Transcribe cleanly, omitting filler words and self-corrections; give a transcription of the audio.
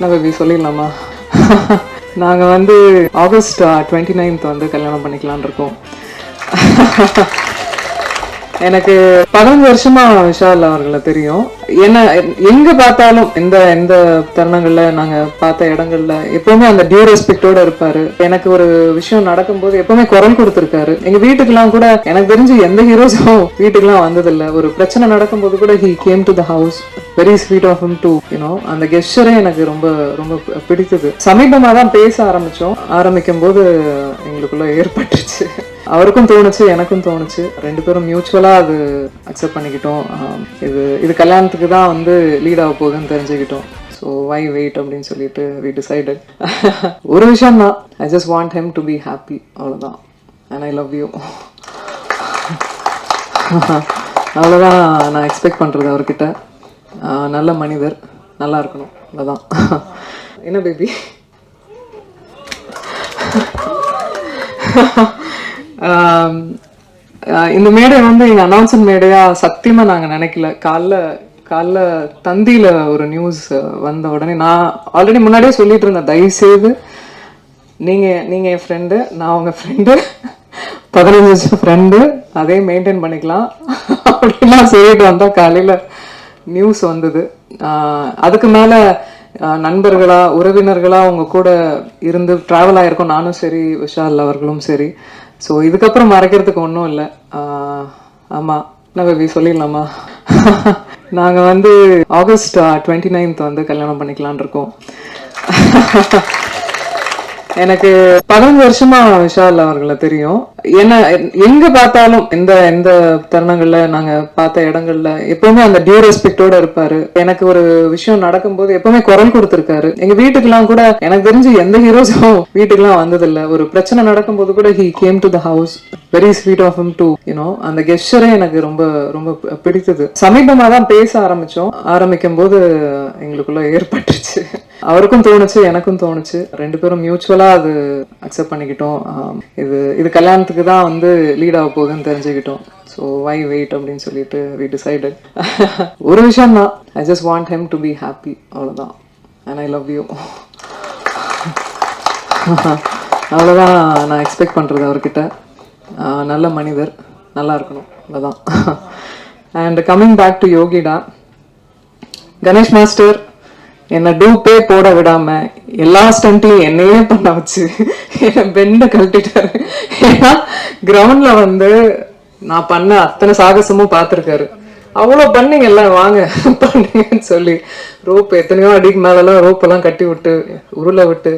நான் பேபி சொல்லிடலாமா? நாங்கள் வந்து ஆகஸ்ட் 29th வந்து கல்யாணம் பண்ணிக்கலான் இருக்கோம். எனக்கு 15 வருஷமா விஷால் அவர்களை தெரியும். என்ன எங்க பார்த்தாலும் எந்த எந்த தருணங்கள்ல நாங்க பார்த்த இடங்கள்ல எப்பவுமே அந்த டியூ ரெஸ்பெக்டோட இருப்பாரு. எனக்கு ஒரு விஷயம் நடக்கும்போது எப்பவுமே குரல் கொடுத்திருக்காரு. எங்க வீட்டுக்கெல்லாம் கூட எனக்கு தெரிஞ்சு எந்த ஹீரோஸும் வீட்டுக்கெல்லாம் வந்ததில்லை. ஒரு பிரச்சனை நடக்கும்போது கூட he came to the house. Very sweet of him too, அந்த கெஸ்டரே எனக்கு ரொம்ப ரொம்ப பிடித்தது. சமீபமா தான் பேச ஆரம்பிக்கும் போது எங்களுக்குள்ள ஏற்பட்டுச்சு. அவருக்கும் தோணுச்சு, எனக்கும் தோணுச்சு. 2 பேரும் மியூச்சுவலா அது அக்செப்ட் பண்ணிக்கிட்டோம். இது கல்யாணத்துக்கு தான் வந்து லீட் ஆக போகுதுன்னு தெரிஞ்சுக்கிட்டோம். ஸோ வை வெயிட் அப்படின்னு சொல்லிட்டு we decided. ஒரு விஷயம் தான், I just want him to be happy, அவ்வளோதான். and I love you. அவ்வளோதான் நான் எக்ஸ்பெக்ட் பண்ணுறது அவர்கிட்ட. நல்ல மனிதர், நல்லா இருக்கணும், அவ்வளோதான். என்ன பேபி? இந்த மேடை வந்து எங்கள் அனௌன்ஸ்மெண்ட் மேடையாக சத்தியமாக நாங்கள் நினைக்கல. காலைல தந்தியில் ஒரு நியூஸ் வந்த உடனே நான் ஆல்ரெடி முன்னாடியே சொல்லிட்டு இருந்தேன், தயவுசெய்து நீங்கள் என் ஃப்ரெண்டு, நான் உங்கள் ஃப்ரெண்டு, 15 வருஷம் ஃப்ரெண்டு, அதே மெயின்டைன் பண்ணிக்கலாம் அப்படின்லாம் சொல்லிட்டு வந்தால் காலையில் நியூஸ் வந்தது. அதுக்கு மேலே நண்பர்களா உறவினர்களா அவங்க கூட இருந்து ட்ராவல் ஆகிருக்கோம், நானும் சரி விஷால் அவர்களும் சரி. ஸோ இதுக்கப்புறம் மறைக்கிறதுக்கு ஒன்றும் இல்லை. ஆமாம், நான் பேபி சொல்லிடலாமா? நாங்கள் வந்து ஆகஸ்ட் 29th வந்து கல்யாணம் பண்ணிக்கலான் இருக்கோம். எனக்கு 15 வருஷமா விஷால் அவர்களை தெரியும். என்ன எங்க பார்த்தாலும் எந்த எந்த தருணங்கள்ல நாங்க பார்த்த இடங்கள்ல எப்பவுமே அந்த டியூ ரெஸ்பெக்டோட இருப்பாரு. எனக்கு ஒரு விஷயம் நடக்கும்போது எப்பவுமே குரல் கொடுத்திருக்காரு. எங்க வீட்டுக்கெல்லாம் கூட எனக்கு தெரிஞ்சு எந்த ஹீரோஸும் வீட்டுக்கெல்லாம் வந்ததில்லை. ஒரு பிரச்சனை நடக்கும்போது கூட he came to the house. Very sweet of him too, அந்த கெஸ்டரே எனக்கு ரொம்ப ரொம்ப பிடித்தது. சமீபமா தான் பேச ஆரம்பிக்கும் போது எங்களுக்குள்ள ஏற்பட்டுச்சு. அவருக்கும் தோணுச்சு, எனக்கும் தோணுச்சு. 2 பேரும் மியூச்சுவலா அது அக்செப்ட் பண்ணிக்கிட்டோம். இது கல்யாணத்துக்கு தான் வந்து லீட் ஆக போகுதுன்னு தெரிஞ்சுக்கிட்டோம். ஸோ வை வெயிட் அப்படின்னு சொல்லிட்டு we decided. ஒரு விஷயம் தான், I just want him to be happy, அவ்வளோதான். and I love you. அவ்வளோதான் நான் எக்ஸ்பெக்ட் பண்ணுறது அவர்கிட்ட. நல்ல மனிதர், நல்லா இருக்கணும், அவ்வளோதான். அண்ட் கம்மிங் பேக் டு யோகிடா, கணேஷ் மாஸ்டர் என்னை டூப்பே போட விடாம எல்லா ஸ்டண்ட்லையும் என்னையே பண்ண வச்சு என்னை பெண்டை கழட்டிட்டாரு. ஏன்னா கிரவுண்ட்ல வந்து நான் பண்ண அத்தனை சாகசமும் பார்த்துருக்காரு. அவ்வளோ பண்ணீங்கல்ல, வாங்க பண்ணீங்கன்னு சொல்லி ரோப் எத்தனையோ அடிக்கு மேலெல்லாம் ரோப்பெல்லாம் கட்டி விட்டு உருளை விட்டு